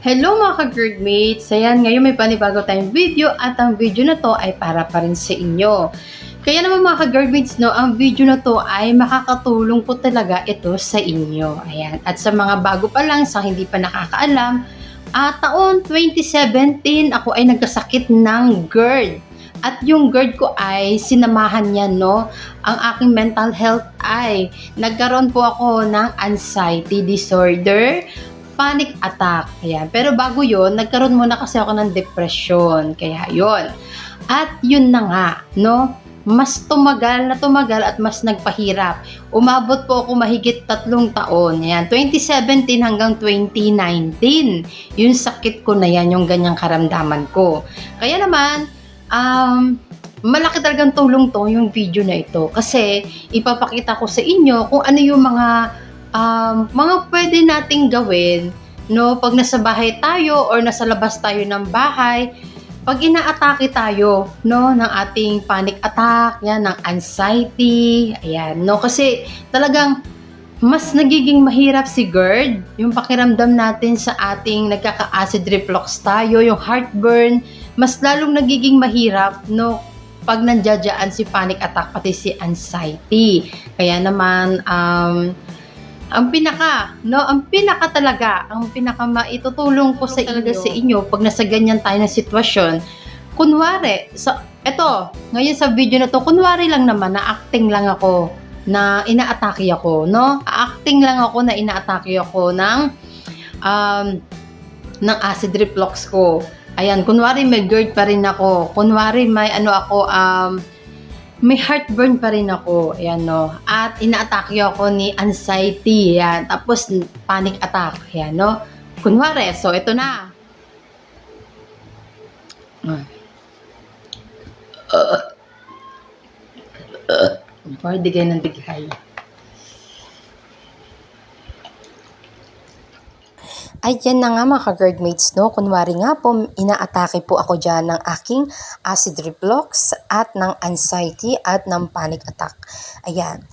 Hello mga ka-Gerdmates! Ayan, ngayon may panibago tayong video at ang video na to ay para pa rin sa inyo. Kaya naman mga ka-Gerdmates, no, ang video na to ay makakatulong po talaga ito sa inyo. Ayan, at sa mga bago pa lang, sa hindi pa nakakaalam, taon 2017 ako ay nagkasakit ng GERD. At yung GERD ko ay sinamahan niya, no, ang aking mental health ay nagkaroon po ako ng anxiety disorder, panic attack. Ayan. Pero bago yon, nagkaroon muna kasi ako ng depression. Kaya yon. At yun na nga, no? Mas tumagal at mas nagpahirap. Umabot po ako mahigit 3 taon. Ayan, 2017 hanggang 2019. Yung sakit ko na yan, yung ganyang karamdaman ko. Kaya naman, malaki talagang tulong to yung video na ito. Kasi ipapakita ko sa inyo kung ano yung mga pwede nating gawin, no, pag nasa bahay tayo or nasa labas tayo ng bahay, pag inaatake tayo, no, ng ating panic attack, yan, ng anxiety, ayan, no, kasi talagang mas nagiging mahirap si GERD, yung pakiramdam natin sa ating nagkaka-acid reflux tayo, yung heartburn, mas lalong nagiging mahirap, no, pag nandiyadyaan si panic attack, pati si anxiety. Kaya naman, ang pinaka maitutulong ko sa inyo pag nasa ganyan tayo na sitwasyon, kunwari, ngayon sa video na to, kunwari lang naman na acting lang ako na inaatake ako, no? Acting lang ako na inaatake ako ng acid reflux ko. Ayan, kunwari may GERD pa rin ako, kunwari may heartburn pa rin ako, ayan, no, at inaatake ako ni anxiety, ayan, tapos panic attack, ayan, no, kunwari, so ito na. Di kayo ng bighay. Ayan na nga mga ka-Gerdmates, no? Kunwari nga po, inaatake po ako dyan ng aking acid reflux at ng anxiety at ng panic attack. Ayan.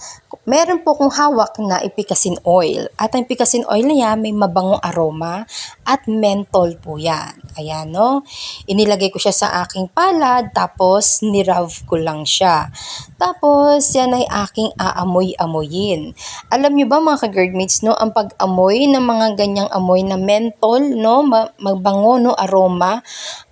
Meron po kong hawak na Epicasin oil. At ang Epicasin oil na yan, may mabangong aroma at menthol po yan. Ayan, no? Inilagay ko siya sa aking palad, tapos nirub ko lang siya. Tapos, yan ay aking aamoy-amoyin. Alam nyo ba mga ka-Gerdmates, no, ang pag-amoy ng mga ganyang amoy na menthol, no, magbango, no, aroma,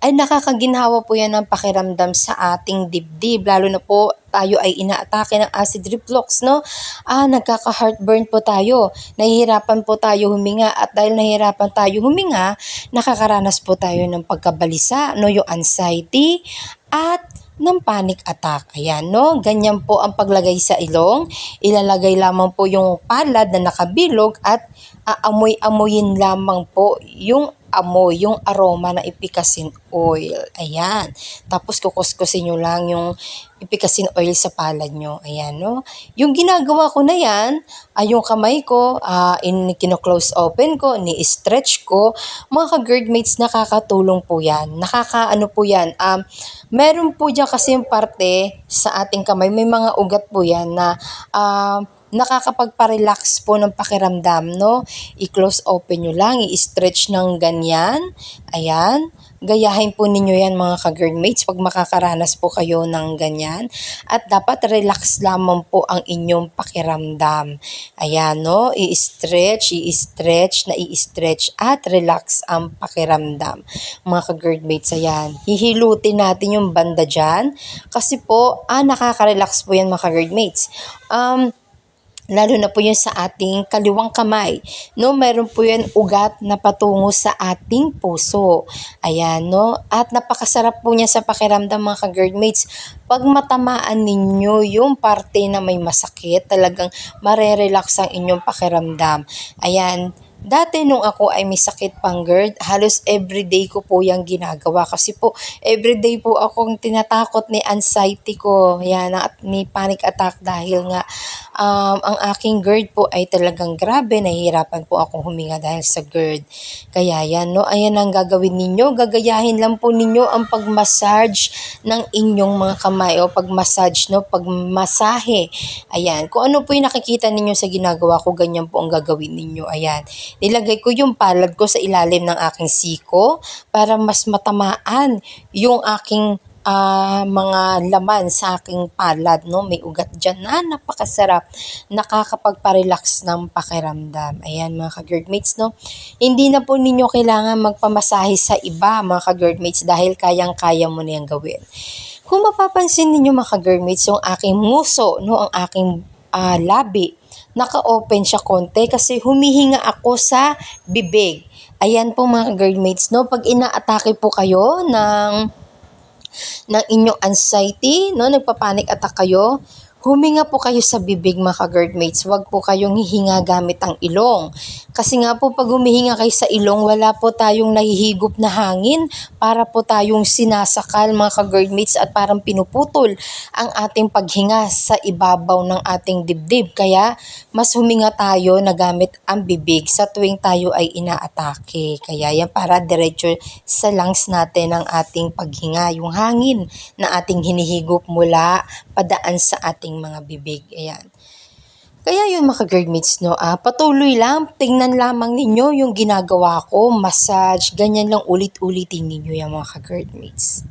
ay nakakaginhawa po yan ng pakiramdam sa ating dibdib, lalo na po tayo ay inaatake ng acid reflux, no? Nagkaka-heartburn po tayo, nahihirapan po tayo huminga, at dahil nahihirapan tayo huminga, nakakaranas po tayo ng pagkabalisa, no, yung anxiety at ng panic attack. Ayan, no? Ganyan po ang paglagay sa ilong. Ilalagay lamang po yung palad na nakabilog at aamoy-amoyin lamang po yung amoy, yung aroma ng Epicasin oil. Ayan. Tapos kukuskusin nyo lang yung Epicasin oil sa palad nyo. Ayan, no? Yung ginagawa ko na yan, yung kamay ko, kino-close open ko, ni-stretch ko. Mga ka-Gerdmates, nakakatulong po yan. Nakakaano po yan. Meron po dyan kasi yung parte sa ating kamay, may mga ugat po yan na nakakapagpa-relax po ng pakiramdam, no? I-close open nyo lang, i-stretch ng ganyan. Ayan. Gayahin po ninyo yan mga ka-Gerdmates pag makakaranas po kayo ng ganyan. At dapat relax lamang po ang inyong pakiramdam. Ayan, no? I-stretch at relax ang pakiramdam. Mga ka-Gerdmates, ayan. Hihilutin natin yung banda dyan. Kasi po, nakaka-relax po yan mga ka-Gerdmates. Lalo na po yun sa ating kaliwang kamay, no? Meron po yan ugat na patungo sa ating puso. Ayan, no? At napakasarap po niya sa pakiramdam mga ka-Gerdmates. Pag matamaan ninyo yung parte na may masakit, talagang marerelax ang inyong pakiramdam. Ayan. Dati nung ako ay may sakit pang GERD, halos everyday ko po yung ginagawa. Kasi po, everyday po akong tinatakot ni anxiety ko. Yan, at ni panic attack dahil nga ang aking GERD po ay talagang grabe, nahihirapan po akong huminga dahil sa GERD. Kaya yan, no, ayan ang gagawin ninyo, gagayahin lang po ninyo ang pag-massage ng inyong mga kamay o pag-massage, no, pagmasahe. Ayan, kung ano po yung nakikita ninyo sa ginagawa ko, ganyan po ang gagawin ninyo. Ayan, nilagay ko yung palad ko sa ilalim ng aking siko para mas matamaan yung aking mga laman sa aking palad, no? May ugat dyan na napakasarap, nakakapagpa-relax ng pakiramdam. Ayan mga ka-GERDmates, no? Hindi na po ninyo kailangan magpamasahe sa iba mga ka-GERDmates dahil kayang-kaya mo na yung gawin. Kung mapapansin ninyo mga ka-GERDmates, yung aking muso, no? Ang aking labi, naka-open siya konti kasi humihinga ako sa bibig. Ayan po mga GERDmates, no? Pag inaatake po kayo ng inyong anxiety, no, nagpa-panic attack kayo, huminga po kayo sa bibig mga ka-GERDmates. Huwag po kayong hihinga gamit ang ilong. Kasi nga po pag humihinga kayo sa ilong, wala po tayong nahihigop na hangin para po tayong sinasakal mga ka-GERDmates at parang pinuputol ang ating paghinga sa ibabaw ng ating dibdib. Kaya mas huminga tayo na gamit ang bibig sa tuwing tayo ay inaatake. Kaya yan para diretso sa lungs natin ang ating paghinga, yung hangin na ating hinihigop mula padaan sa ating mga bibig. Ayan. Kaya yun mga ka-GERDmates, no, patuloy lang, tingnan lamang ninyo yung ginagawa ko, massage, ganyan lang ulit-ulitin ninyo yung mga ka-GERDmates.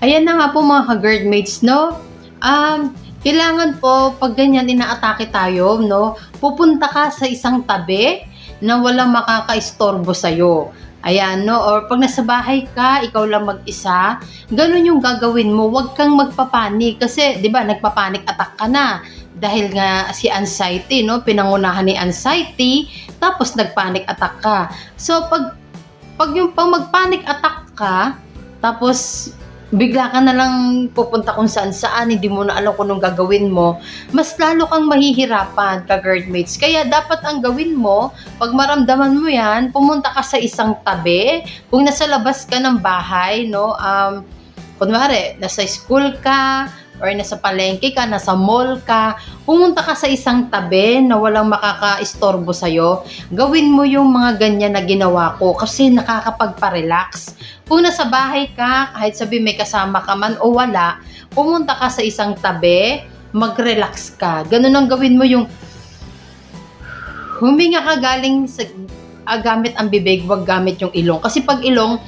Ayan na nga po mga ka-guardmates, no? Kailangan po, pag ganyan inaatake tayo, no? Pupunta ka sa isang tabi na walang makaka-istorbo sa'yo. Ayan, no? Or pag nasa bahay ka, ikaw lang mag-isa, ganun yung gagawin mo. Huwag kang magpapanik. Kasi, di ba, nagpapanik attack ka na. Dahil nga si anxiety, no? Pinangunahan ni anxiety, tapos nagpanic attack ka. So, pag mag-panic attack ka, tapos bigla ka na lang pupunta kung saan-saan, hindi mo na alam kung anong gagawin mo, mas lalo kang mahihirapan, ka-guardmates. Kaya dapat ang gawin mo, pag maramdaman mo yan, pumunta ka sa isang tabi. Kung nasa labas ka ng bahay, no, kunwari, nasa school ka, or nasa palengke ka, nasa mall ka, pumunta ka sa isang tabi na walang makaka-istorbo sa'yo, gawin mo yung mga ganyan na ginawa ko kasi nakakapagpa-relax. Kung nasa bahay ka, kahit sabi may kasama ka man o wala, pumunta ka sa isang tabi, mag-relax ka. Ganun ang gawin mo, yung huminga ka galing sa gamit ang bibig, wag gamit yung ilong. Kasi pag ilong,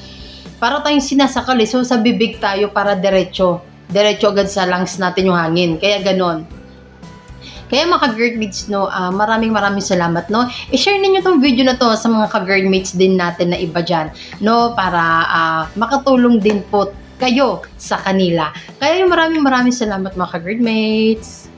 para tayong sinasakali, so sa bibig tayo para diretso agad sa lungs natin yung hangin. Kaya ganon. Kaya mga ka-guardmates, no, maraming salamat, no. I-share ninyo tong video na to sa mga ka-guardmates din natin na iba dyan, no, para makatulong din po kayo sa kanila. Kaya yung maraming salamat mga ka-guardmates.